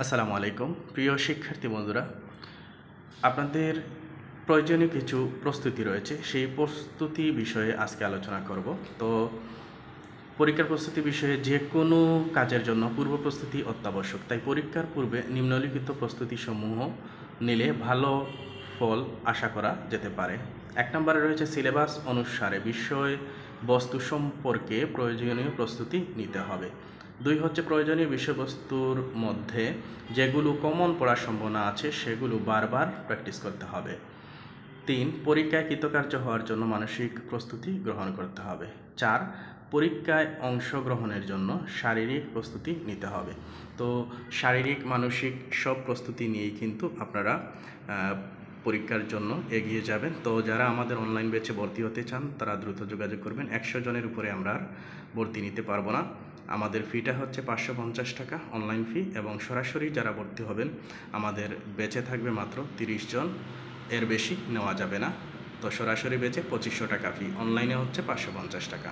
আসসালামু আলাইকুম প্রিয় শিক্ষার্থী বন্ধুরা, আপনাদের প্রয়োজনীয় কিছু প্রস্তুতি রয়েছে, সেই প্রস্তুতি বিষয়ে আজকে আলোচনা করব। তো পরীক্ষার প্রস্তুতি বিষয়ে যে কোনো কাজের জন্য পূর্ব প্রস্তুতি অত্যাবশ্যক। তাই পরীক্ষার পূর্বে নিম্নলিখিত প্রস্তুতিসমূহ নিলে ভালো ফল আশা করা যেতে পারে। 1 নম্বরে রয়েছে সিলেবাস অনুসারে বিষয় বস্তু সম্পর্কে প্রয়োজনীয় প্রস্তুতি নিতে হবে। 2 হচ্ছে প্রয়োজনীয় বিষয়বস্তুর মধ্যে যেগুলো কমন পড়ার সম্ভাবনা আছে সেগুলো বারবার প্র্যাকটিস করতে হবে। 3 পরীক্ষায় কৃতকার্য হওয়ার জন্য মানসিক প্রস্তুতি গ্রহণ করতে হবে। 4 পরীক্ষায় অংশগ্রহণের জন্য শারীরিক প্রস্তুতি নিতে হবে। তো শারীরিক মানসিক সব প্রস্তুতি নিয়েই কিন্তু আপনারা পরীক্ষার জন্য এগিয়ে যাবেন। তো যারা আমাদের অনলাইন ব্যাচে ভর্তি হতে চান তারা দ্রুত যোগাযোগ করবেন। 100 জনের উপরে আমরা আর ভর্তি নিতে পারবো না। আমাদের ফিটা হচ্ছে 550 টাকা অনলাইন ফি, এবং সরাসরি যারা ভর্তি হবেন আমাদের ব্যাচে থাকবে মাত্র 30 জন, এর বেশি নেওয়া যাবে না। তো সরাসরি ব্যাচে 2500 টাকা ফি, অনলাইনে হচ্ছে 550 টাকা।